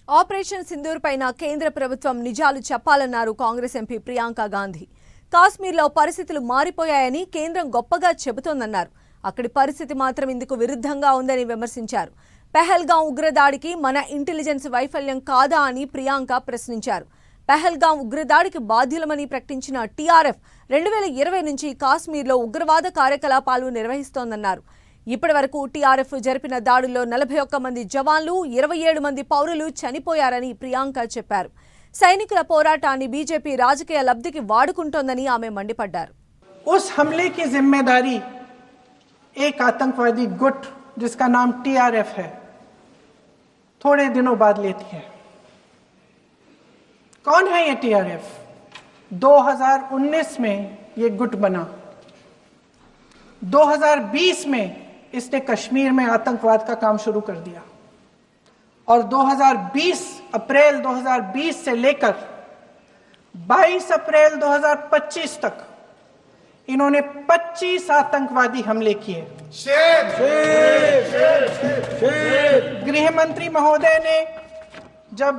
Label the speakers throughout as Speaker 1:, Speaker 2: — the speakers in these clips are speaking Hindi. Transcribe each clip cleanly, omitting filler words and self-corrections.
Speaker 1: ఆపరేషన్ సింధూర్ పైన కేంద్ర ప్రభుత్వం నిజాలు చెప్పాలన్నారు కాంగ్రెస్ ఎంపీ ప్రియాంక గాంధీ. కాశ్మీర్లో పరిస్థితులు మారిపోయాయని కేంద్రం గొప్పగా చెబుతోందన్నారు. అక్కడి పరిస్థితి మాత్రం ఇందుకు విరుద్ధంగా ఉందని విమర్శించారు. పెహల్గాం ఉగ్రదాడికి మన ఇంటెలిజెన్స్ వైఫల్యం కాదా అని ప్రియాంక ప్రశ్నించారు. పెహల్గాం ఉగ్రదాడికి బాధ్యులమని ప్రకటించిన టీఆర్ఎఫ్ 2020 నుంచి కాశ్మీర్లో ఉగ్రవాద కార్యకలాపాలు నిర్వహిస్తోందన్నారు. ఇప్పటి వరకు టీఆర్ఎఫ్ జరిపిన దాడుల్లో 41 మంది జవాన్లు 27 మంది పౌరులు చనిపోయారని ప్రియాంక చెప్పారు. సైనికుల పోరాటాన్ని బీజేపీ రాజకీయ లబ్ధికి వాడుకుంటోందని ఆమె మండిపడ్డారు.
Speaker 2: उस हमले की जिम्मेदारी एक आतंकवादी गुट जिसका नाम टीआरएफ है थोड़े दिनों बाद लेती है। कौन है ये टीआरएफ? 2019 में ये गुट बना। 2020 में इसने कश्मीर में आतंकवाद का काम शुरू कर दिया और 2020 अप्रैल 2020 से लेकर 22 अप्रैल 2025 तक इन्होंने 25 आतंकवादी हमले किए। गृह मंत्री महोदय ने जब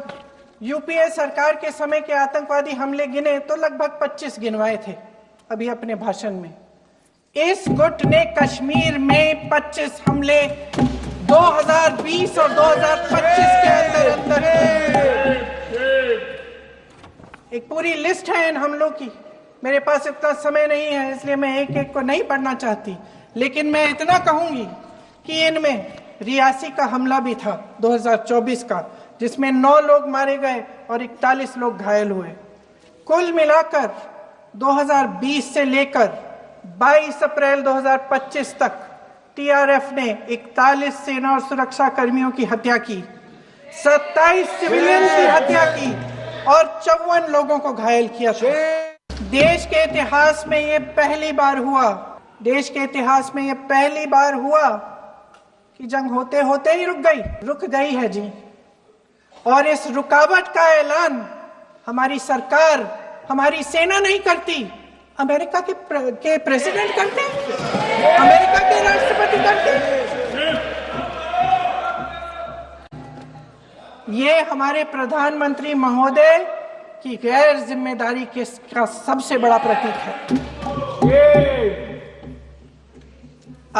Speaker 2: यूपीए सरकार के समय के आतंकवादी हमले गिने तो लगभग 25 गिनवाए थे अभी अपने भाषण में। इस गुट ने कश्मीर में 25 हमले 2020 और 2025 के अंदर एक पूरी लिस्ट है इन हमलों की। मेरे पास इतना समय नहीं है इसलिए मैं एक एक को नहीं पढ़ना चाहती, लेकिन मैं इतना कहूंगी कि इनमें रियासी का हमला भी था 2024 का, जिसमें 9 लोग मारे गए और 41 लोग घायल हुए। कुल मिलाकर 2020 से लेकर 22 अप्रैल 2025 तक टीआरएफ ने 41 सेना और सुरक्षा कर्मियों की हत्या की, 27 सिविलियन की हत्या की और 54 लोगों को घायल किया था। देश के इतिहास में ये पहली बार हुआ कि जंग होते होते ही रुक गई है जी। और इस रुकावट का ऐलान हमारी सरकार, हमारी सेना नहीं करती, अमेरिका के प्रेसिडेंट करते, अमेरिका के राष्ट्रपति करते। ये हमारे प्रधानमंत्री महोदय की गैर जिम्मेदारी का सबसे बड़ा प्रतीक है।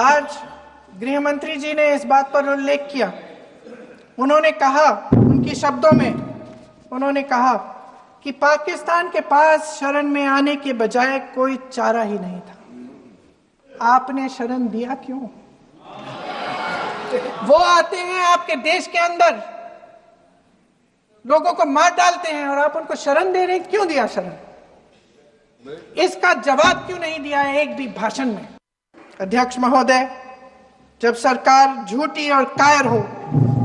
Speaker 2: आज गृह मंत्री जी ने इस बात पर उल्लेख किया। उन्होंने कहा, उनके शब्दों में उन्होंने कहा कि पाकिस्तान के पास शरण में आने के बजाय कोई चारा ही नहीं था। आपने शरण दिया क्यों? वो आते हैं आपके देश के अंदर, लोगों को मार डालते हैं और आप उनको शरण दे रहे हैं। क्यों दिया शरण? इसका जवाब क्यों नहीं दिया है एक भी भाषण में? अध्यक्ष महोदय, जब सरकार झूठी और कायर हो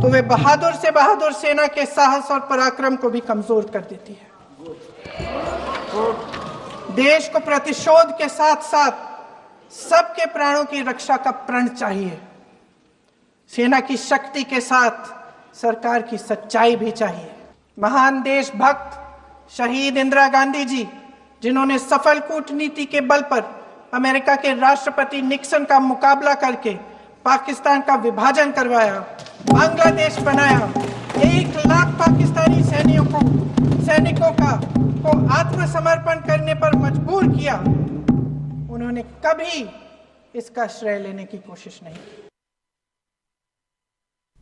Speaker 2: तो वे बहादुर से बहादुर सेना के साहस और पराक्रम को भी कमजोर कर देती है। देश को प्रतिशोध के साथ साथ सबके प्राणों की रक्षा का प्रण चाहिए। सेना की शक्ति के साथ सरकार की सच्चाई भी चाहिए। महान देशभक्त शहीद इंदिरा गांधी जी, जिन्होंने सफल कूटनीति के बल पर अमेरिका के राष्ट्रपति निक्सन का मुकाबला करके पाकिस्तान का विभाजन करवाया, बांग्लादेश बनाया, 1 लाख पाकिस्तानी सैनिकों को आत्मसमर्पण करने पर मजबूर किया, उन्होंने कभी इसका श्रेय लेने की कोशिश नहीं की।